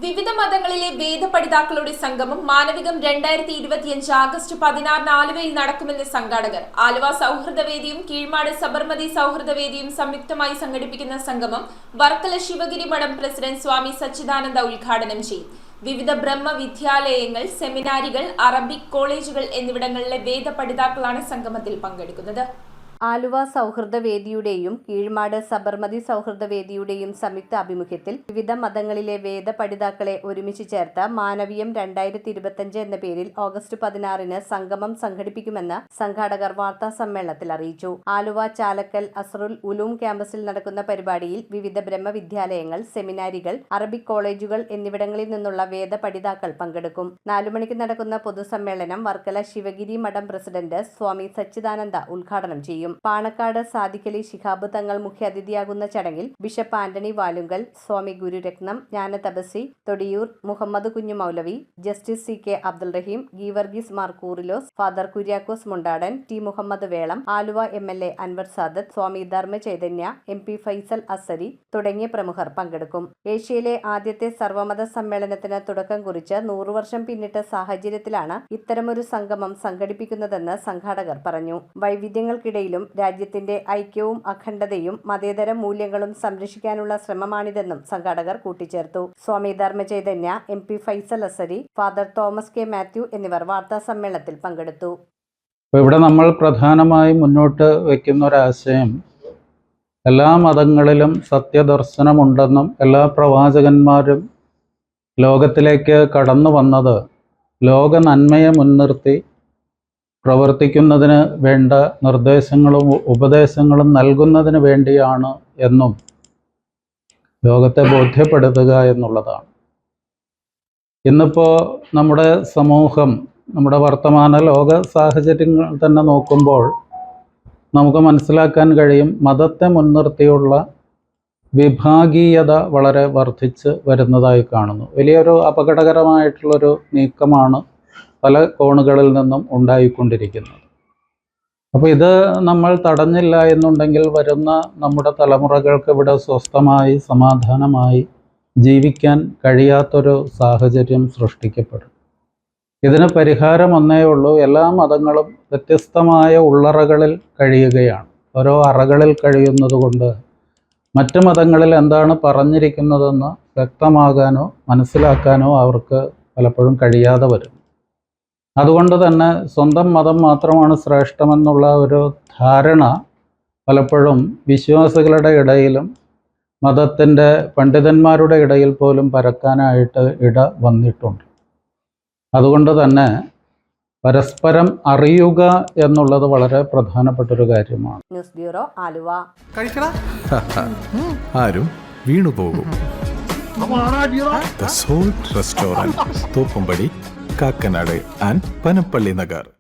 വിവിധ മതങ്ങളിലെ വേദപഠിതാക്കളുടെ സംഗമം മാനവികം 2025 ആഗസ്റ്റ് 16 ആലുവയിൽ നടക്കുമെന്ന് സംഘാടകർ. ആലുവ സൗഹൃദവേദിയും കീഴ്മാട് സബർമതി സൗഹൃദവേദിയും സംയുക്തമായി സംഘടിപ്പിക്കുന്ന സംഗമം വർക്കല ശിവഗിരി മഠം പ്രസിഡന്റ് സ്വാമി സച്ചിദാനന്ദ ഉദ്ഘാടനം ചെയ്യും. വിവിധ ബ്രഹ്മവിദ്യാലയങ്ങൾ, സെമിനാരികൾ, അറബിക് കോളേജുകൾ എന്നിവിടങ്ങളിലെ വേദപഠിതാക്കളാണ് സംഗമത്തിൽ പങ്കെടുക്കുന്നത്. ആലുവ സൗഹൃദവേദിയുടെയും കീഴ്മാട് സബർമതി സൗഹൃദവേദിയുടെയും സംയുക്ത ആഭിമുഖ്യത്തിൽ വിവിധ മതങ്ങളിലെ വേദപഠിതാക്കളെ ഒരുമിച്ച് ചേർത്ത് മാനവീയം 2025 എന്ന പേരിൽ ഓഗസ്റ്റ് 16 സംഗമം സംഘടിപ്പിക്കുമെന്ന് സംഘാടകർ വാർത്താ സമ്മേളനത്തിൽ അറിയിച്ചു. ആലുവ ചാലക്കൽ അസ്റുൽ ഉലൂം ക്യാമ്പസിൽ നടക്കുന്ന പരിപാടിയിൽ വിവിധ ബ്രഹ്മവിദ്യാലയങ്ങൾ, സെമിനാരികൾ, അറബിക് കോളേജുകൾ എന്നിവിടങ്ങളിൽ നിന്നുള്ള വേദപഠിതാക്കൾ പങ്കെടുക്കും. 4 മണിക്ക് നടക്കുന്ന പൊതുസമ്മേളനം വർക്കല ശിവഗിരി മഠം പ്രസിഡന്റ് സ്വാമി സച്ചിദാനന്ദ ഉദ്ഘാടനം ചെയ്യും. പാണക്കാട് സാദിഖലി ശിഹാബ് തങ്ങൾ മുഖ്യാതിഥിയാകുന്ന ചടങ്ങിൽ ബിഷപ്പ് ആന്റണി വാലുങ്കൽ, സ്വാമി ഗുരുരത്നം, ജ്ഞാനതപസി തൊടിയൂർ മുഹമ്മദ് കുഞ്ഞു മൗലവി, ജസ്റ്റിസ് CK അബ്ദുൾ റഹീം, ഗീവർഗീസ് മാർ കൂറിലോസ്, ഫാദർ കുര്യാക്കോസ് മുണ്ടാടൻ, T മുഹമ്മദ് വേളം, ആലുവ MLA അൻവർ സാദത്ത്, സ്വാമി ധർമ്മ ചൈതന്യ, MP ഫൈസൽ അസരി തുടങ്ങിയ പ്രമുഖർ പങ്കെടുക്കും. ഏഷ്യയിലെ ആദ്യത്തെ സർവമത സമ്മേളനത്തിന് തുടക്കം കുറിച്ച് 100 വർഷം പിന്നിട്ട സാഹചര്യത്തിലാണ് ഇത്തരമൊരു സംഗമം സംഘടിപ്പിക്കുന്നതെന്ന് സംഘാടകർ പറഞ്ഞു. വൈവിധ്യങ്ങൾക്കിടയിലും രാജ്യത്തിന്റെ ഐക്യവും അഖണ്ഡതയും മതേതര മൂല്യങ്ങളും സംരക്ഷിക്കാനുള്ള ശ്രമമാണിതെന്നും സംഘാടകർ കൂട്ടിച്ചേർത്തു. Swami Dharma Chaitanya, MP Faisal Asari, father Thomas K Mathew എന്നിവർ വാർത്താ സമ്മേളനത്തിൽ പങ്കെടുത്തു. ഇവിടെ നമ്മൾ പ്രധാനമായും മുന്നോട്ട് വയ്ക്കുന്ന ഒരാശയം, എല്ലാ മതങ്ങളിലും സത്യദർശനമുണ്ടെന്നും എല്ലാ പ്രവാചകന്മാരും ലോകത്തിലേക്ക് കടന്നു വന്നത് ലോക നന്മയെ മുൻനിർത്തി പ്രവർത്തിക്കുന്നതിന് വേണ്ട നിർദ്ദേശങ്ങളും ഉപദേശങ്ങളും നൽകുന്നതിന് വേണ്ടിയാണ് എന്നും ലോകത്തെ ബോധ്യപ്പെടുത്തുക എന്നുള്ളതാണ്. ഇന്നിപ്പോൾ നമ്മുടെ സമൂഹം, നമ്മുടെ വർത്തമാന ലോക സാഹചര്യങ്ങൾ തന്നെ നോക്കുമ്പോൾ നമുക്ക് മനസ്സിലാക്കാൻ കഴിയും, മതത്തെ മുൻനിർത്തിയുള്ള വിഭാഗീയത വളരെ വർദ്ധിച്ച് വരുന്നതായി കാണുന്നു. വലിയൊരു അപകടകരമായിട്ടുള്ളൊരു നീക്കമാണ് പല കോണുകളിൽ നിന്നും ഉണ്ടായിക്കൊണ്ടിരിക്കുന്നത്. അപ്പോൾ ഇത് നമ്മൾ തടഞ്ഞില്ല എന്നുണ്ടെങ്കിൽ വരുന്ന നമ്മുടെ തലമുറകൾക്ക് ഇവിടെ സ്വസ്ഥമായി സമാധാനമായി ജീവിക്കാൻ കഴിയാത്തൊരു സാഹചര്യം സൃഷ്ടിക്കപ്പെടും. ഇതിന് പരിഹാരം ഒന്നേ ഉള്ളൂ. എല്ലാ മതങ്ങളും വ്യത്യസ്തമായ ഉള്ളറകളിൽ കഴിയുകയാണ്. ഓരോ അറകളിൽ കഴിയുന്നത് കൊണ്ട് മറ്റ് മതങ്ങളിൽ എന്താണ് പറഞ്ഞിരിക്കുന്നതെന്ന് വ്യക്തമാകാനോ മനസ്സിലാക്കാനോ അവർക്ക് പലപ്പോഴും കഴിയാതെ വരും. അതുകൊണ്ട് തന്നെ സ്വന്തം മതം മാത്രമാണ് ശ്രേഷ്ഠമെന്നുള്ള ഒരു ധാരണ പലപ്പോഴും വിശ്വാസികളുടെ ഇടയിലും മതത്തിൻ്റെ പണ്ഡിതന്മാരുടെ ഇടയിൽ പോലും പരക്കാനായിട്ട് ഇട വന്നിട്ടുണ്ട്. അതുകൊണ്ട് തന്നെ പരസ്പരം അറിയുക എന്നുള്ളത് വളരെ പ്രധാനപ്പെട്ടൊരു കാര്യമാണ്. News bureau, Aluva. ആരും വീണുപോകും. Restaurant Thoppumpady, Kakkanad and Panampilly Nagar.